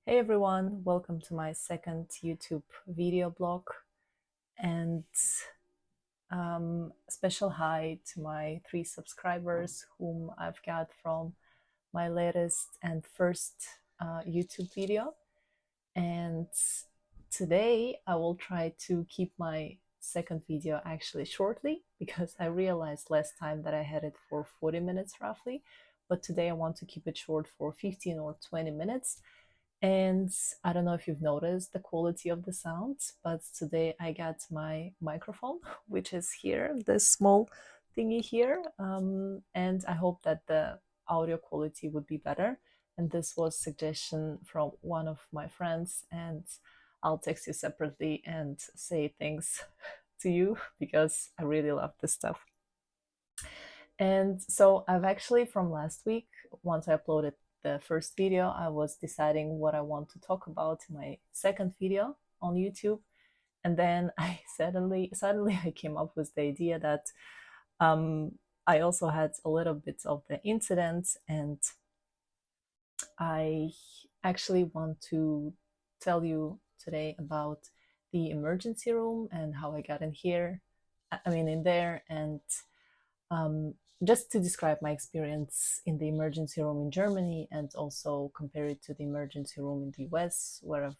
Hey everyone, welcome to my second YouTube video blog and special hi to my 3 subscribers whom I've got from my latest and first YouTube video. And today I will try to keep my second video actually shortly because I realized last time that I had it for 40 minutes roughly, but today I want to keep it short for 15 or 20 minutes. And I don't know if you've noticed the quality of the sound, but today I got my microphone, which is here, this small thingy here. And I hope that the audio quality would be better. And this was suggestion from one of my friends, and I'll text you separately and say things to you because I really love this stuff. And so I've actually, from last week, once I uploaded the first video, I was deciding what I want to talk about in my second video on YouTube. And then I suddenly I came up with the idea that I also had a little bit of the incident, and I actually want to tell you today about the emergency room and how I got in here. I mean, in there, and um, just to describe my experience in the emergency room in Germany and also compare it to the emergency room in the US, where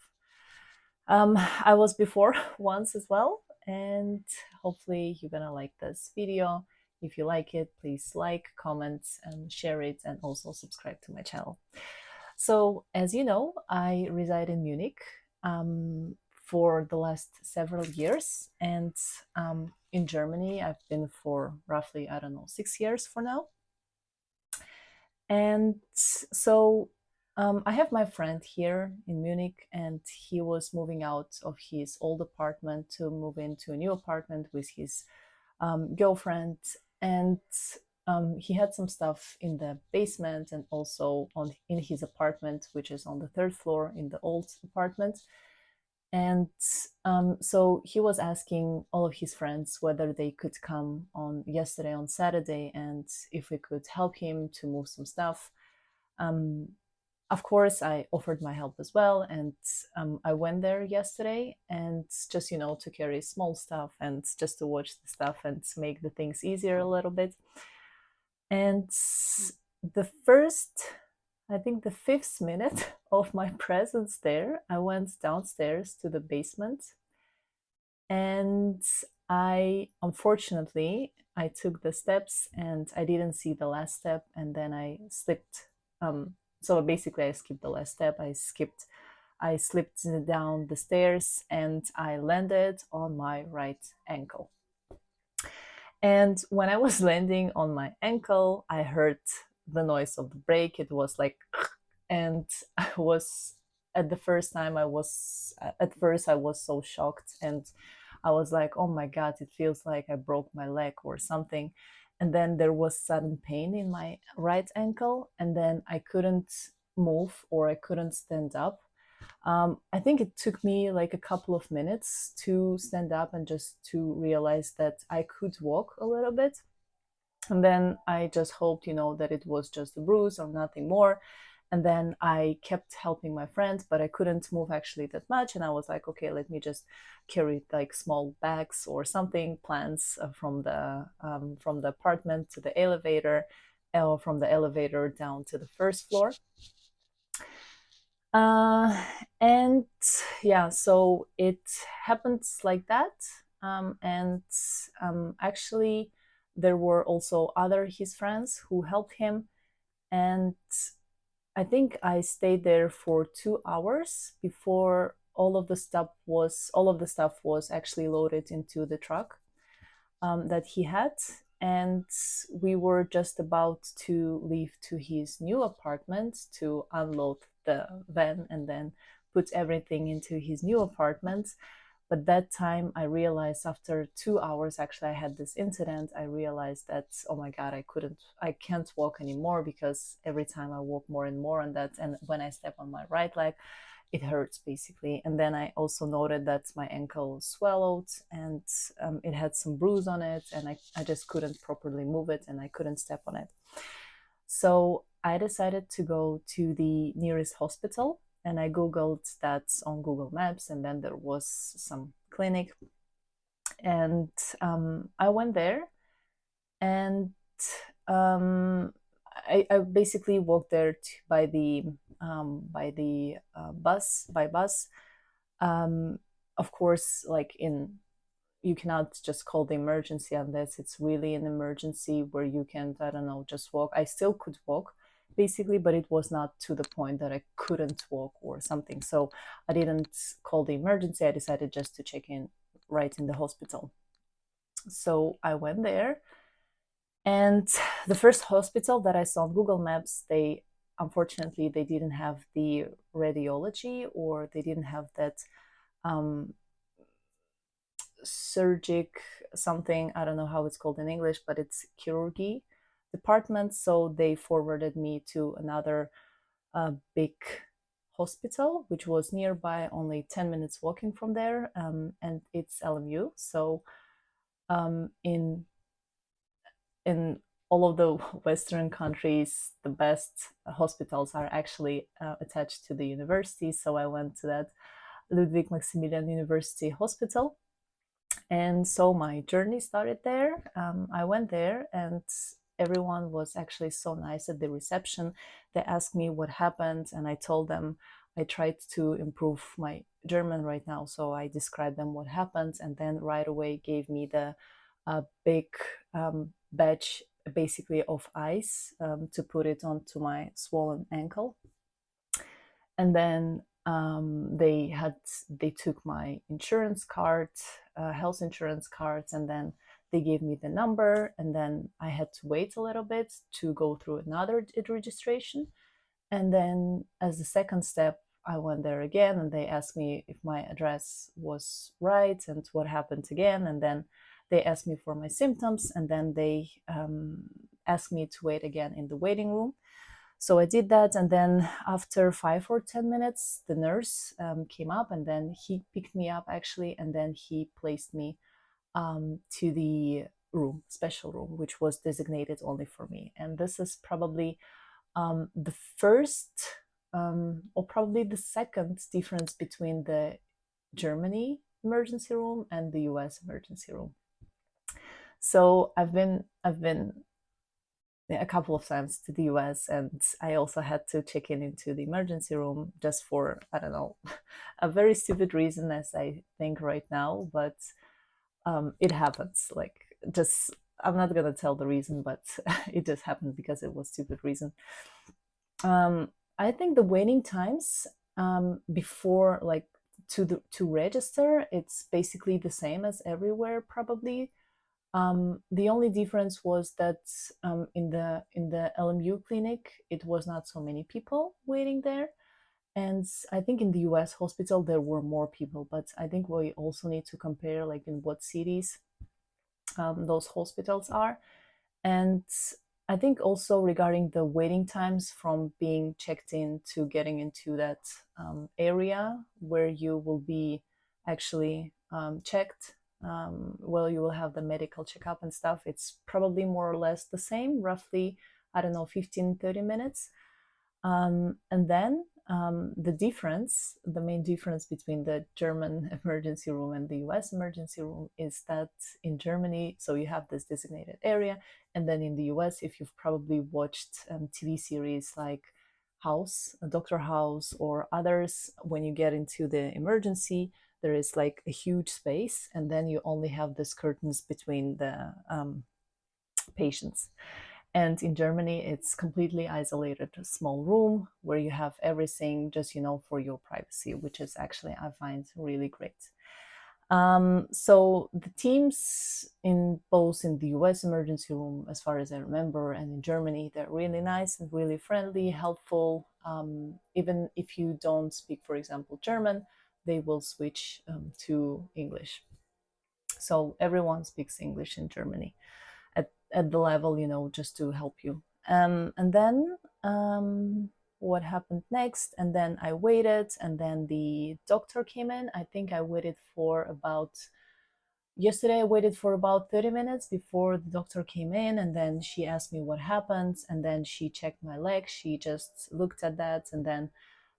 I was before once as well. And hopefully you're gonna like this video. If you like it, please like, comment, and share it, and also subscribe to my channel. So, as you know, I reside in Munich for the last several years, and in Germany, I've been for roughly, I don't know, 6 years for now. And so I have my friend here in Munich, and he was moving out of his old apartment to move into a new apartment with his girlfriend. And he had some stuff in the basement and also in his apartment, which is on the third floor in the old apartment. And so he was asking all of his friends whether they could come on yesterday on Saturday and if we could help him to move some stuff. Um, of course, I offered my help as well, and I went there yesterday, and just to carry small stuff and just to watch the stuff and make the things easier a little bit. And the first, I think the fifth minute of my presence there, I went downstairs to the basement, and unfortunately, I took the steps and I didn't see the last step, and then I slipped. So basically, I skipped the last step. I slipped down the stairs, and I landed on my right ankle. And when I was landing on my ankle, I heard the noise of the brake. It was like, and I was at first I was so shocked, and I was like, oh my God, it feels like I broke my leg or something. And then there was sudden pain in my right ankle, and then I couldn't move or I couldn't stand up. I think it took me like a couple of minutes to stand up and just to realize that I could walk a little bit. And then I just hoped, that it was just a bruise or nothing more. And then I kept helping my friends, but I couldn't move actually that much. And I was like, okay, let me just carry like small bags or something, plants from the apartment to the elevator, or from the elevator down to the first floor. Uh, and yeah, so it happens like that. And actually, there were also other his friends who helped him. And I think I stayed there for 2 hours before all of the stuff was actually loaded into the truck that he had. And we were just about to leave to his new apartment to unload the van and then put everything into his new apartment. But that time I realized, after 2 hours actually I had this incident, I realized that, oh my God, I can't walk anymore, because every time I walk more and more on that, and when I step on my right leg, it hurts basically. And then I also noted that my ankle swelled, and it had some bruise on it, and I just couldn't properly move it, and I couldn't step on it. So I decided to go to the nearest hospital, and I googled that on Google Maps, and then there was some clinic, and I went there, and um, I basically walked there by the bus by bus. Um, of course, like in you cannot just call the emergency unless it's really an emergency where you can, I don't know, just walk. I still could walk basically, but it was not to the point that I couldn't walk or something. So I didn't call the emergency. I decided just to check in right in the hospital. So I went there, and the first hospital that I saw on Google Maps, they unfortunately they didn't have the radiology, or they didn't have that um, surgic something. I don't know how it's called in English, but it's chirurgy department. So they forwarded me to another big hospital, which was nearby, only 10 minutes walking from there, and it's LMU. So in all of the Western countries, the best hospitals are actually attached to the university. So I went to that Ludwig Maximilian University Hospital. And so my journey started there. I went there, and everyone was actually so nice at the reception. They asked me what happened, and I told them I tried to improve my German right now. So I described them what happened, and then right away gave me the big batch basically of ice to put it onto my swollen ankle. And then they took my insurance card, health insurance cards, and then they gave me the number, and then I had to wait a little bit to go through another registration. And then as the second step, I went there again, and they asked me if my address was right and what happened again. And then they asked me for my symptoms, and then they asked me to wait again in the waiting room. So I did that, and then after 5 or 10 minutes, the nurse came up, and then he picked me up actually, and then he placed me to the room, special room, which was designated only for me. And this is probably the first or probably the second difference between the Germany emergency room and the US emergency room. So I've been a couple of times to the US, and I also had to check in into the emergency room just for, I don't know, a very stupid reason, as I think right now, but it happens. Like, just, I'm not gonna tell the reason, but it just happened because it was stupid reason. I think the waiting times before, like, to register, it's basically the same as everywhere probably. The only difference was that in the LMU clinic, it was not so many people waiting there, and I think in the US hospital there were more people. But I think we also need to compare, like, in what cities those hospitals are. And I think also regarding the waiting times from being checked in to getting into that area where you will be actually checked, well, you will have the medical checkup and stuff. It's probably more or less the same, roughly, I don't know, 15-30 minutes. And then the main difference between the German emergency room and the US emergency room is that in Germany, so you have this designated area, and then in the US, if you've probably watched TV series like House, Dr. House, or others, when you get into the emergency, there is like a huge space, and then you only have these curtains between the patients. And in Germany, it's completely isolated, a small room where you have everything just, for your privacy, which is actually, I find, really great. So the teams in both in the US emergency room, as far as I remember, and in Germany, they're really nice and really friendly, helpful. Even if you don't speak, for example, German, they will switch to English. So everyone speaks English in Germany at the level, just to help you. And then what happened next? And then I waited, and then the doctor came in. I think I waited for about yesterday I waited for about 30 minutes before the doctor came in, and then she asked me what happened, and then she checked my leg. She just looked at that, and then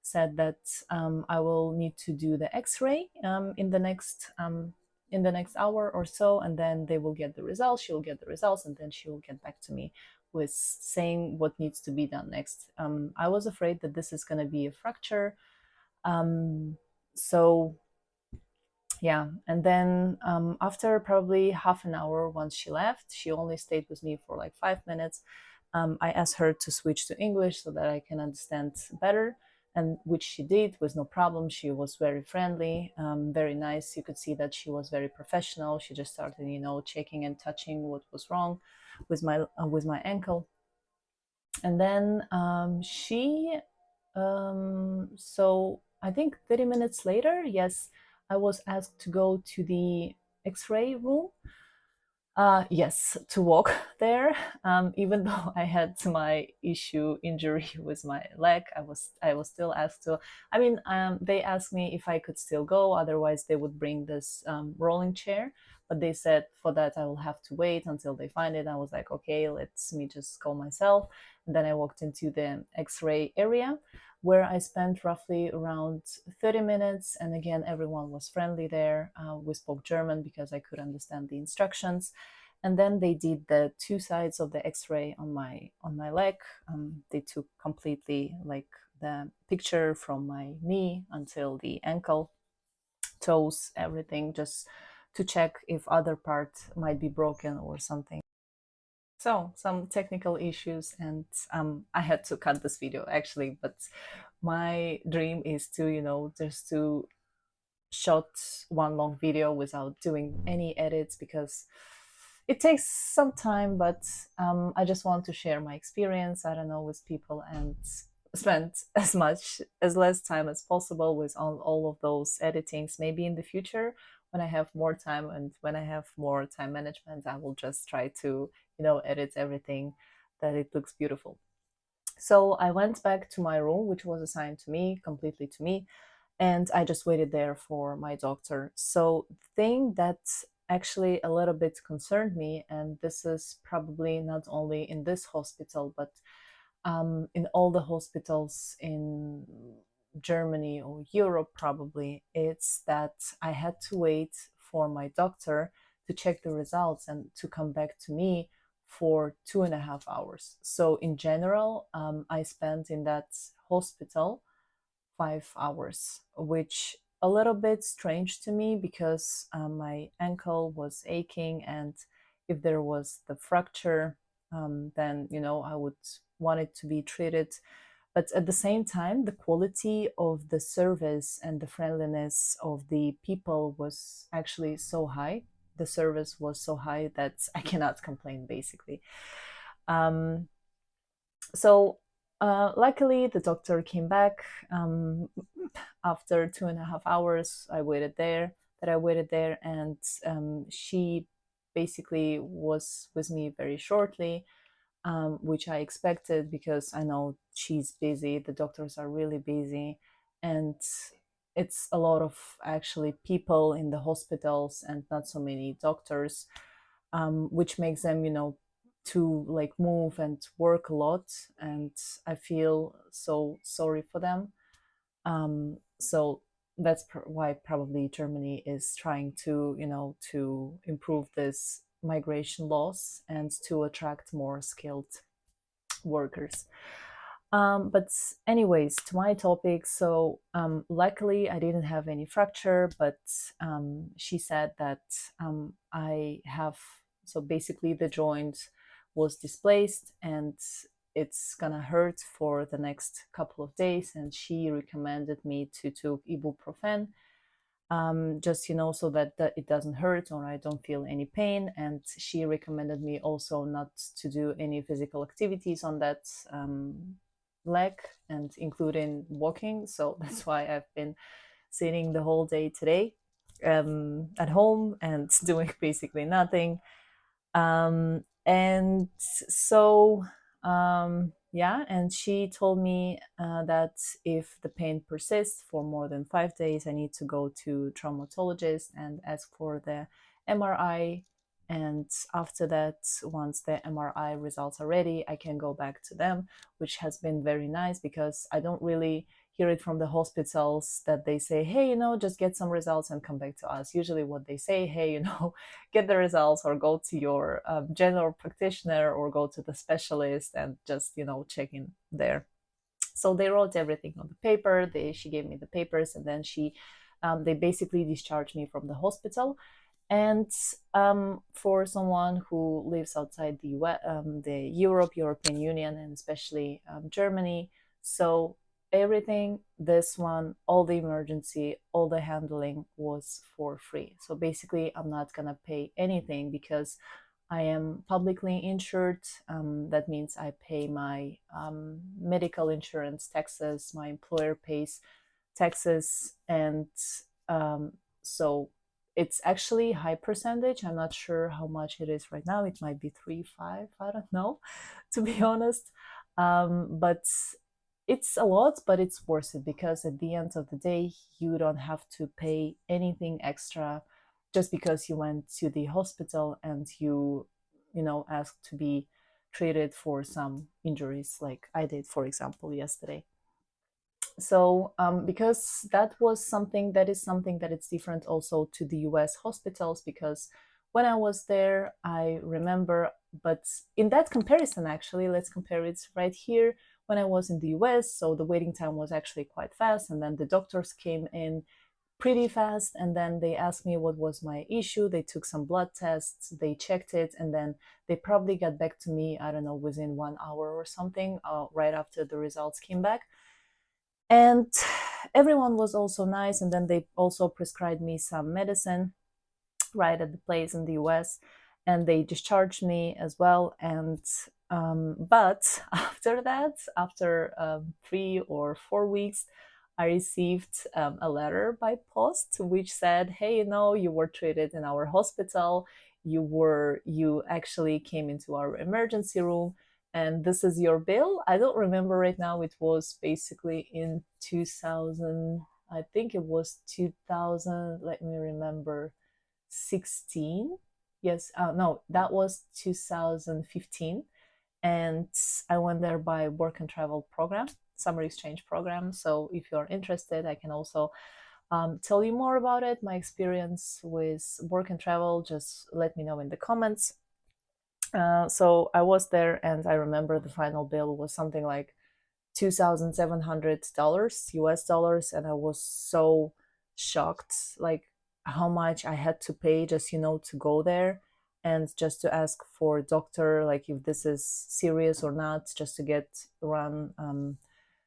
said that I will need to do the X-ray in the next hour or so, and then they will get the results. She will get the results, and then she will get back to me with saying what needs to be done next. I was afraid that this is going to be a fracture. So yeah, and then after probably half an hour, once she left, she only stayed with me for like 5 minutes. I asked her to switch to English so that I can understand better, and which she did with no problem. She was very friendly, very nice. You could see that she was very professional. She just started, checking and touching what was wrong with my ankle, and then so I think 30 minutes later, yes, I was asked to go to the X-ray room. Yes, to walk there. Even though I had my injury with my leg, I was still asked to. I mean, they asked me if I could still go. Otherwise, they would bring this rolling chair. But they said for that I will have to wait until they find it. I was like, okay, let me just go myself. And then I walked into the X-ray area, where I spent roughly around 30 minutes. And again, everyone was friendly there. We spoke German because I could understand the instructions. And then they did the two sides of the X-ray on my leg. They took completely like the picture from my knee until the ankle, toes, everything, just to check if other part might be broken or something. So some technical issues, and I had to cut this video actually, but my dream is to, just to shot one long video without doing any edits, because it takes some time, but I just want to share my experience, I don't know, with people, and spend as less time as possible with all of those editings. Maybe in the future, when I have more time and when I have more time management, I will just try to, edit everything that it looks beautiful. So I went back to my room, which was assigned to me, completely to me, and I just waited there for my doctor. So the thing that actually a little bit concerned me, and this is probably not only in this hospital, but in all the hospitals in Germany or Europe, probably, it's that I had to wait for my doctor to check the results and to come back to me for 2.5 hours. So in general, I spent in that hospital 5 hours, which a little bit strange to me because my ankle was aching, and if there was the fracture, then I would want it to be treated. But at the same time, the quality of the service and the friendliness of the people was actually so high. The service was so high that I cannot complain, basically. Um, so luckily, the doctor came back after 2.5 hours. I waited there, and she basically was with me very shortly, which I expected because I know she's busy. The doctors are really busy, and it's a lot of actually people in the hospitals and not so many doctors, which makes them, to like move and work a lot. And I feel so sorry for them. So that's why probably Germany is trying to, to improve this migration laws and to attract more skilled workers. But anyways, to my topic. So luckily, I didn't have any fracture, but she said that I have. So basically, the joint was displaced, and it's gonna hurt for the next couple of days. And she recommended me to take ibuprofen, just so that it doesn't hurt or I don't feel any pain. And she recommended me also not to do any physical activities on that leg, and including walking. So that's why I've been sitting the whole day today at home and doing basically nothing. And so yeah, and she told me that if the pain persists for more than 5 days, I need to go to traumatologist and ask for the MRI. And after that, once the MRI results are ready, I can go back to them, which has been very nice because I don't really, hear it from the hospitals that they say, hey, just get some results and come back to us. Usually what they say, hey, get the results or go to your general practitioner or go to the specialist and just, check in there. So they wrote everything on the paper. She gave me the papers, and then they basically discharged me from the hospital. And for someone who lives outside the European Union, and especially Germany, so everything, this one, all the emergency, all the handling was for free. So basically, I'm not gonna pay anything because I am publicly insured. That means I pay my medical insurance taxes, my employer pays taxes, and so it's actually high percentage. I'm not sure how much it is right now. It might be 3, 5, I don't know, to be honest. But it's a lot, but it's worth it because at the end of the day, you don't have to pay anything extra just because you went to the hospital and asked to be treated for some injuries like I did, for example, yesterday. So because that is something that it's different also to the US hospitals, because when I was there, I remember, but in that comparison, actually, let's compare it right here. When I was in the US, so the waiting time was actually quite fast, and then the doctors came in pretty fast, and then they asked me what was my issue. They took some blood tests, they checked it, and then they probably got back to me, I don't know, within 1 hour or something, right after the results came back. And everyone was also nice, and then they also prescribed me some medicine right at the place in the US, and they discharged me as well. And but after that, after 3 or 4 weeks, I received a letter by post which said, hey, you were treated in our hospital, you actually came into our emergency room, and this is your bill. I don't remember right now. It was basically in 2000, I think it was 2000, let me remember, 16. Yes, no, that was 2015. And I went there by work and travel program, summer exchange program. So if you're interested, I can also tell you more about it. My experience with work and travel, just let me know in the comments. So I was there, and I remember the final bill was something like $2,700 US dollars, and I was so shocked, like how much I had to pay just to go there and just to ask for a doctor, like if this is serious or not, just to run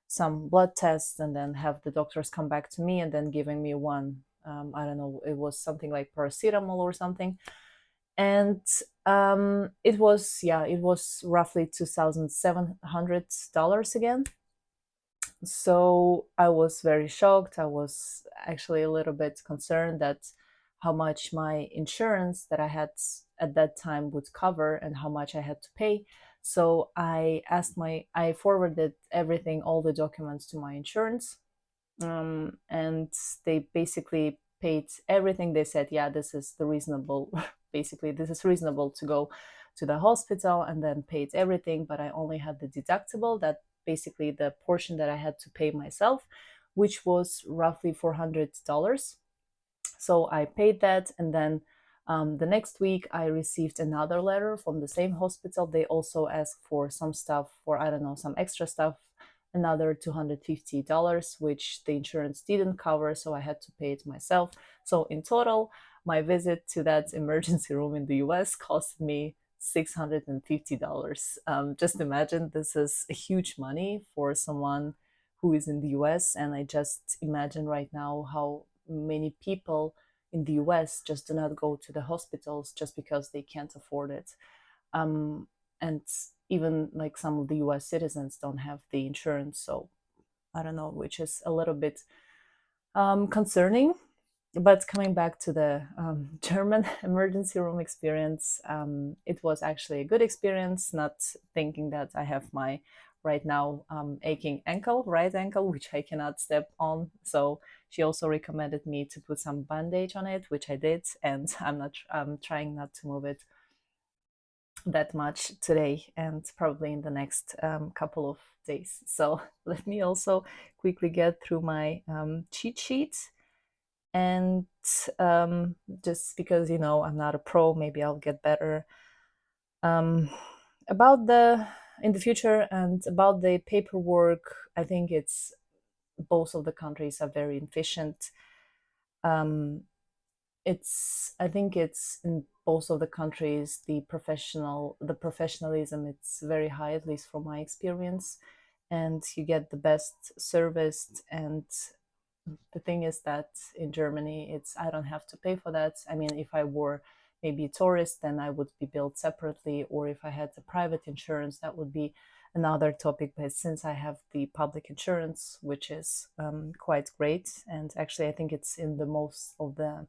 some blood tests and then have the doctors come back to me and then giving me one, I don't know, it was something like paracetamol or something. And it was roughly $2,700 again. So I was very shocked. I was actually a little bit concerned that how much my insurance that I had at that time would cover and how much I had to pay. So I forwarded everything, all the documents to my insurance, and they basically paid everything. They said, yeah, this is the reasonable, basically this is reasonable to go to the hospital, and then paid everything. But I only had the deductible, that basically the portion that I had to pay myself, which was roughly $400. So I paid that, and then the next week I received another letter from the same hospital. They also asked for some stuff, for I don't know, some extra stuff, another $250, which the insurance didn't cover, so I had to pay it myself. So in total, my visit to that emergency room in the US cost me $650. Just imagine, this is a huge money for someone who is in the US, and I just imagine right now how many people in the US just do not go to the hospitals just because they can't afford it. And even like some of the US citizens don't have the insurance. So I don't know, which is a little bit concerning. But coming back to the German emergency room experience, it was actually a good experience, not thinking that I have my right now aching right ankle, which I cannot step on. So she also recommended me to put some bandage on it, which I did, and I'm trying not to move it. that much today and probably in the next couple of days. So let me also quickly get through my cheat sheet. And just because, you know, I'm not a pro, maybe I'll get better. About the in the future and about the paperwork, I think it's both of the countries are very efficient. Um, I think it's in both of the countries the professionalism it's very high, at least from my experience, and you get the best service. And the thing is that in Germany, it's I don't have to pay for that. I mean, if I were maybe a tourist, then I would be billed separately, or if I had the private insurance, that would be another topic. But since I have the public insurance, which is quite great, and actually I think it's in the most of the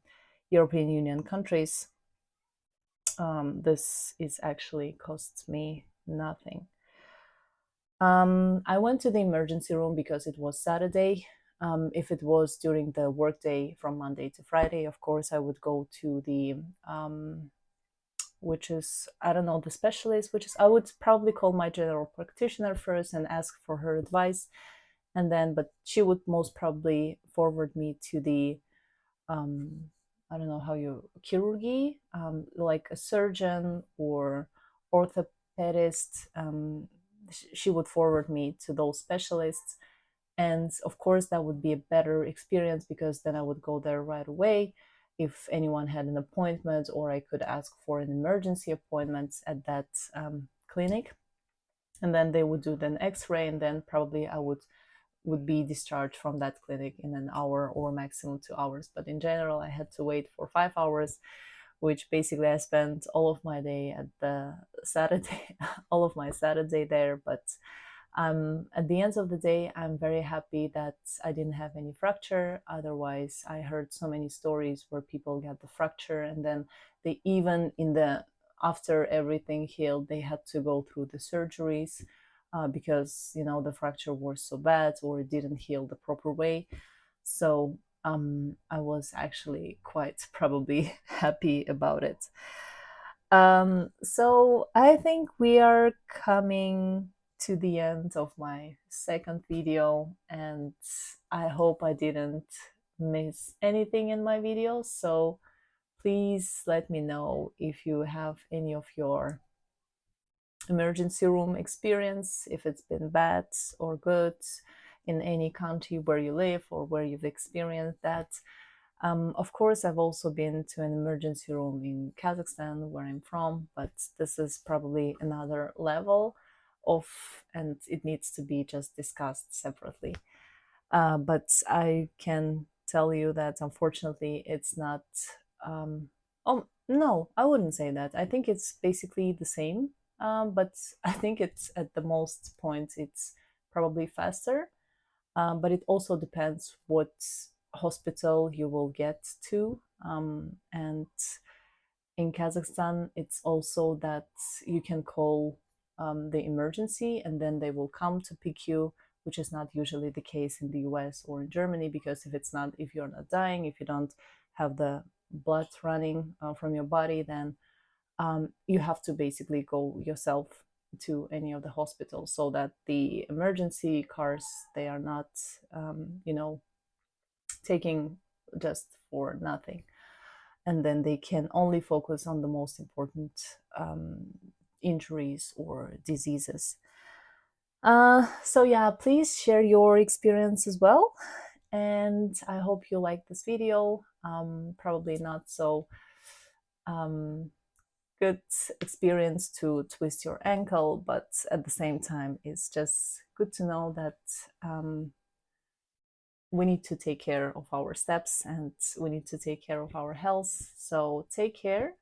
European Union countries, this is actually costs me nothing. I went to the emergency room because it was Saturday. If it was during the workday from Monday to Friday, of course, I would go to the, which is, I don't know, the specialist, which is, I would probably call my general practitioner first and ask for her advice. And then, but she would most probably forward me to the, I don't know how you, chirurgy, like a surgeon or orthopedist. She would forward me to those specialists. And of course, that would be a better experience because then I would go there right away if anyone had an appointment, or I could ask for an emergency appointment at that clinic. And then they would do an x-ray, and then probably I would be discharged from that clinic in an hour or maximum 2 hours. But in general, I had to wait for 5 hours, which basically I spent all of my day at the Saturday, all of my Saturday there. But at the end of the day, I'm very happy that I didn't have any fracture. Otherwise, I heard so many stories where people get the fracture and then they even after everything healed, they had to go through the surgeries because, you know, the fracture was so bad or it didn't heal the proper way. So I was actually quite probably happy about it. So I think we are coming to the end of my second video, and I hope I didn't miss anything in my video. So please let me know if you have any of your emergency room experience, if it's been bad or good in any country where you live or where you've experienced that. Of course, I've also been to an emergency room in Kazakhstan, where I'm from, but this is probably another level of, and it needs to be just discussed separately. But I can tell you that unfortunately it's not, oh, no, I wouldn't say that. I think it's basically the same, but I think it's at the most point, it's probably faster. But it also depends what hospital you will get to. And in Kazakhstan, it's also that you can call the emergency and then they will come to pick you, which is not usually the case in the US or in Germany, because if you're not dying, if you don't have the blood running from your body, then you have to basically go yourself to any of the hospitals, so that the emergency cars, they are not, you know, taking just for nothing. And then they can only focus on the most important injuries or diseases. So yeah, please share your experience as well. And I hope you like this video. Probably not so good experience to twist your ankle, but at the same time, it's just good to know that we need to take care of our steps and we need to take care of our health. So take care.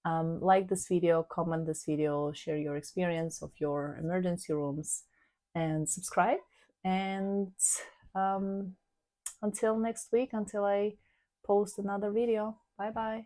Like this video, comment this video, share your experience of your emergency rooms, and subscribe. And until next week, until I post another video, bye bye.